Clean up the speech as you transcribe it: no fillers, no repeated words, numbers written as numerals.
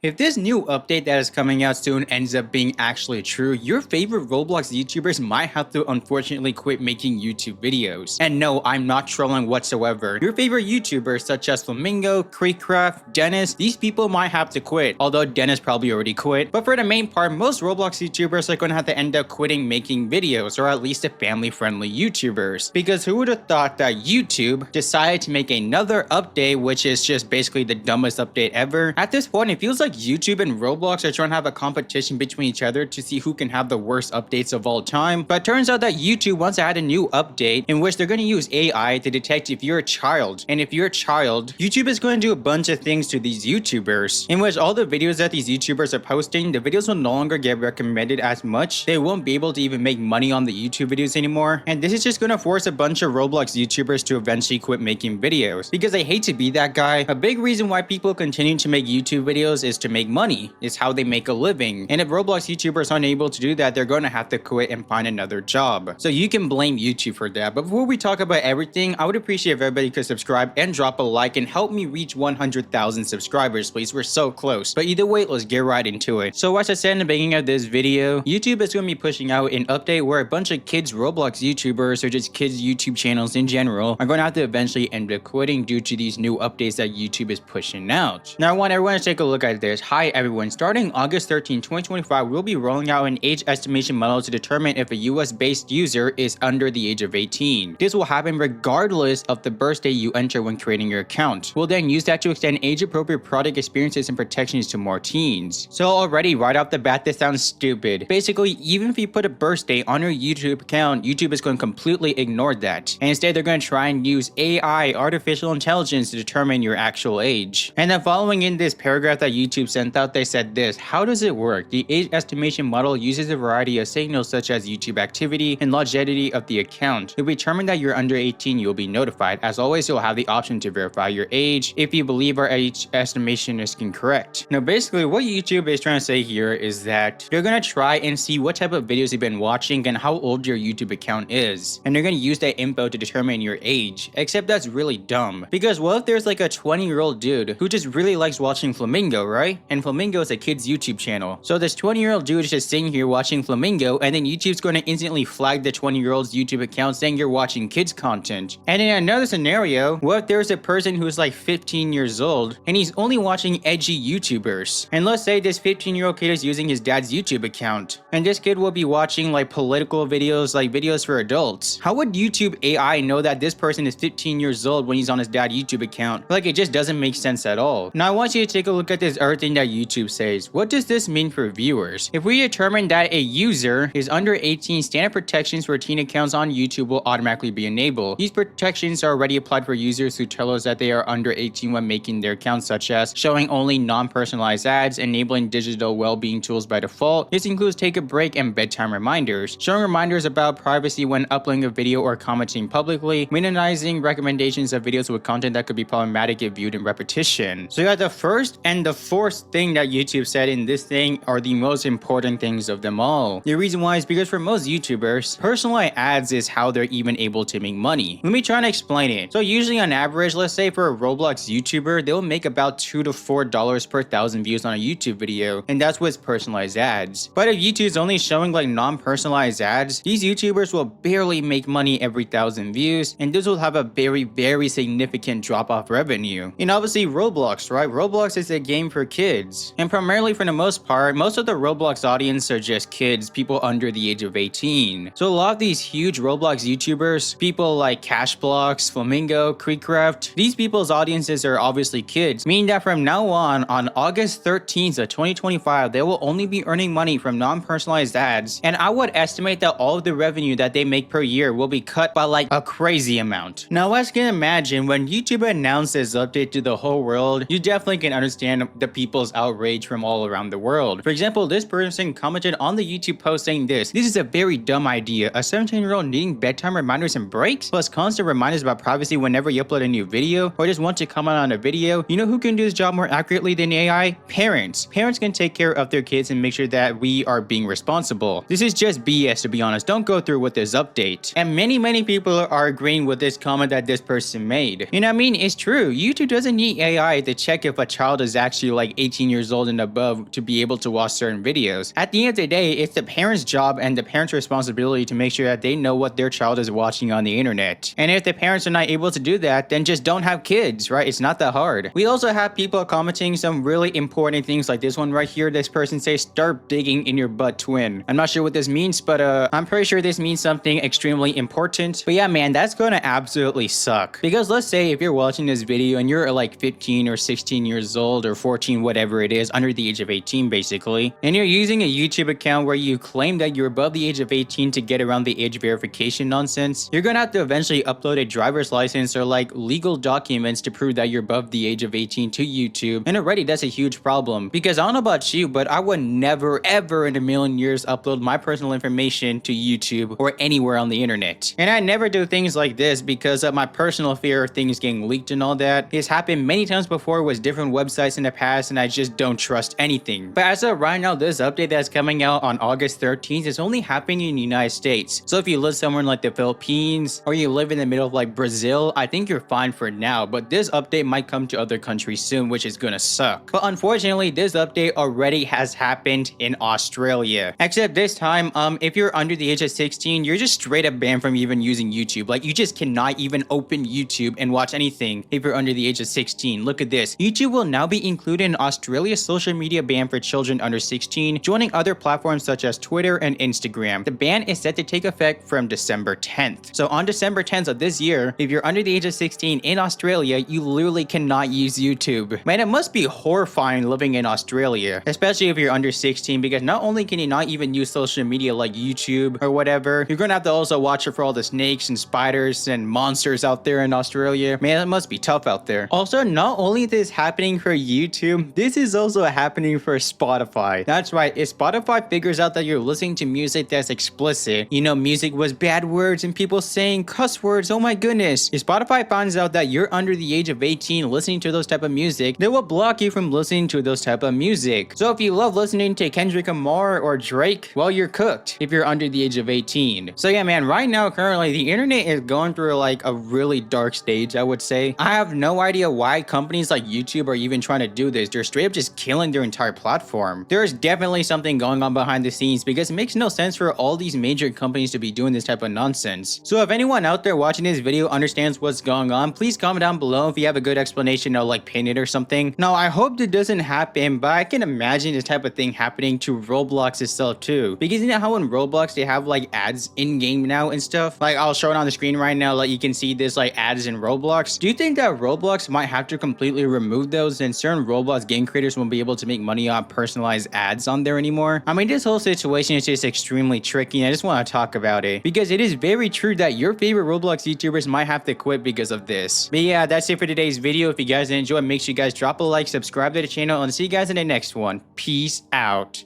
If this new update that is coming out soon ends up being actually true, your favorite Roblox YouTubers might have to unfortunately quit making YouTube videos. And no, I'm not trolling whatsoever. Your favorite YouTubers such as Flamingo, Creekcraft, Dennis, these people might have to quit. Although Dennis probably already quit. But for the main part, most Roblox YouTubers are going to have to end up quitting making videos, or at least the family-friendly YouTubers. Because who would have thought that YouTube decided to make another update, which is just basically the dumbest update ever? At this point, it feels like YouTube and Roblox are trying to have a competition between each other to see who can have the worst updates of all time. But it turns out that YouTube wants to add a new update in which they're going to use AI to detect if you're a child. And if you're a child, YouTube is going to do a bunch of things to these YouTubers, in which all the videos that these YouTubers are posting, the videos will no longer get recommended as much. They won't be able to even make money on the YouTube videos anymore. And this is just going to force a bunch of Roblox YouTubers to eventually quit making videos. Because I hate to be that guy, a big reason why people continue to make YouTube videos is to make money. It's how they make a living. And if Roblox YouTubers aren't able to do that, they're going to have to quit and find another job. So you can blame YouTube for that. But before we talk about everything, I would appreciate if everybody could subscribe and drop a like and help me reach 100,000 subscribers, please. We're so close. But either way, let's get right into it. So as I said in the beginning of this video, YouTube is going to be pushing out an update where a bunch of kids Roblox YouTubers, or just kids YouTube channels in general, are going to have to eventually end up quitting due to these new updates that YouTube is pushing out. Now I want everyone to take a look at this. Hi everyone, starting August 13, 2025, we'll be rolling out an age estimation model to determine if a US based user is under the age of 18. This will happen regardless of the birth date you enter when creating your account. We'll then use that to extend age appropriate product experiences and protections to more teens. So already right off the bat, this sounds stupid. Basically, even if you put a birth date on your YouTube account, YouTube is going to completely ignore that. And instead they're going to try and use AI, artificial intelligence, to determine your actual age. And then following in this paragraph that YouTube sent out, they said this: how does it work? The age estimation model uses a variety of signals such as YouTube activity and longevity of the account. If we determine that you're under 18, you'll be notified. As always, you'll have the option to verify your age if you believe our age estimation is incorrect. Now basically what YouTube is trying to say here is that they're going to try and see what type of videos you've been watching and how old your YouTube account is. And they're going to use that info to determine your age. Except that's really dumb. Because what if there's like a 20-year-old dude who just really likes watching Flamingo, right? And Flamingo is a kid's YouTube channel. So this 20-year-old dude is just sitting here watching Flamingo, and then YouTube's going to instantly flag the 20-year-old's YouTube account saying you're watching kids content. And in another scenario, what if there's a person who's like 15 years old and he's only watching edgy YouTubers? And let's say this 15-year-old kid is using his dad's YouTube account, and this kid will be watching like political videos, like videos for adults. How would YouTube AI know that this person is 15 years old when he's on his dad's YouTube account? Like, it just doesn't make sense at all. Now I want you to take a look at this other thing that YouTube says. What does this mean for viewers? If we determine that a user is under 18, standard protections for teen accounts on YouTube will automatically be enabled. These protections are already applied for users who tell us that they are under 18 when making their accounts, such as showing only non-personalized ads, enabling digital well-being tools by default. This includes take a break and bedtime reminders, showing reminders about privacy when uploading a video or commenting publicly, minimizing recommendations of videos with content that could be problematic if viewed in repetition. So you got the first and the fourth thing that YouTube said in this thing are the most important things of them all. The reason why is because for most YouTubers, personalized ads is how they're even able to make money. Let me try to explain it. So usually on average, let's say for a Roblox YouTuber, they'll make about $2 to $4 per thousand views on a YouTube video, and that's with personalized ads. But if YouTube's only showing like non-personalized ads, these YouTubers will barely make money every 1,000 views, and this will have a very significant drop-off revenue. And obviously Roblox, right? Roblox is a game for kids, and primarily for the most part, most of the Roblox audience are just kids, people under the age of 18. So a lot of these huge Roblox YouTubers, people like Cashblocks, Flamingo, Creekcraft, these people's audiences are obviously kids, meaning that from now on August 13th of 2025, they will only be earning money from non-personalized ads, and I would estimate that all of the revenue that they make per year will be cut by like a crazy amount. Now as you can imagine, when YouTube announced this update to the whole world, you definitely can understand the people's outrage from all around the world. For example, this person commented on the YouTube post saying this is a very dumb idea. A 17-year-old needing bedtime reminders and breaks, plus constant reminders about privacy whenever you upload a new video, or just want to comment on a video. You know who can do this job more accurately than AI? Parents. Parents can take care of their kids and make sure that we are being responsible. This is just BS, to be honest. Don't go through with this update. And many people are agreeing with this comment that this person made. You know what I mean? It's true. YouTube doesn't need AI to check if a child is actually like like 18 years old and above to be able to watch certain videos. At the end of the day, it's the parents' job and the parents' responsibility to make sure that they know what their child is watching on the internet. And if the parents are not able to do that, then just don't have kids, right? It's not that hard. We also have people commenting some really important things like this one right here. This person says, "Start digging in your butt, twin." I'm not sure what this means, but I'm pretty sure this means something extremely important. But yeah, man, that's gonna absolutely suck. Because let's say if you're watching this video and you're like 15 or 16 years old or 14, whatever it is, under the age of 18 basically, and you're using a YouTube account where you claim that you're above the age of 18 to get around the age verification nonsense, you're gonna have to eventually upload a driver's license or like legal documents to prove that you're above the age of 18 to YouTube. And already that's a huge problem, because I don't know about you, but I would never ever in a million years upload my personal information to YouTube or anywhere on the internet. And I never do things like this because of my personal fear of things getting leaked and all that. It's happened many times before with different websites in the past, and I just don't trust anything. But as of right now, this update that's coming out on August 13th is only happening in the United States. So if you live somewhere in like the Philippines or you live in the middle of like Brazil, I think you're fine for now. But this update might come to other countries soon, which is gonna suck. But unfortunately, this update already has happened in Australia. Except this time, if you're under the age of 16, you're just straight up banned from even using YouTube. Like, you just cannot even open YouTube and watch anything if you're under the age of 16. Look at this. YouTube will now be included in Australia's social media ban for children under 16, joining other platforms such as Twitter and Instagram. The ban is set to take effect from December 10th. So on December 10th of this year, if you're under the age of 16 in Australia, you literally cannot use YouTube. Man, it must be horrifying living in Australia, especially if you're under 16, because not only can you not even use social media like YouTube or whatever, you're gonna have to also watch it for all the snakes and spiders and monsters out there in Australia. Man, it must be tough out there. Also, not only is this happening for YouTube, this is also happening for Spotify. That's right, if Spotify figures out that you're listening to music that's explicit, you know, music with bad words and people saying cuss words, oh my goodness. If Spotify finds out that you're under the age of 18 listening to those type of music, they will block you from listening to those type of music. So if you love listening to Kendrick Lamar or Drake, well, you're cooked if you're under the age of 18. So yeah, man, right now, currently, the internet is going through like a really dark stage, I would say. I have no idea why companies like YouTube are even trying to do this. They're straight up just killing their entire platform. There's definitely something going on behind the scenes, because it makes no sense for all these major companies to be doing this type of nonsense. So if anyone out there watching this video understands what's going on, please comment down below if you have a good explanation or like pin it or something. Now, I hope it doesn't happen, but I can imagine this type of thing happening to Roblox itself too. Because you know how in Roblox they have like ads in game now and stuff? Like, I'll show it on the screen right now, like you can see this like ads in Roblox. Do you think that Roblox might have to completely remove those and certain Roblox game creators won't be able to make money on personalized ads on there anymore? I mean, this whole situation is just extremely tricky, and I just want to talk about it because it is very true that your favorite Roblox YouTubers might have to quit because of this. But yeah, that's it for today's video. If you guys enjoyed, make sure you guys drop a like, subscribe to the channel, and see you guys in the next one. Peace out.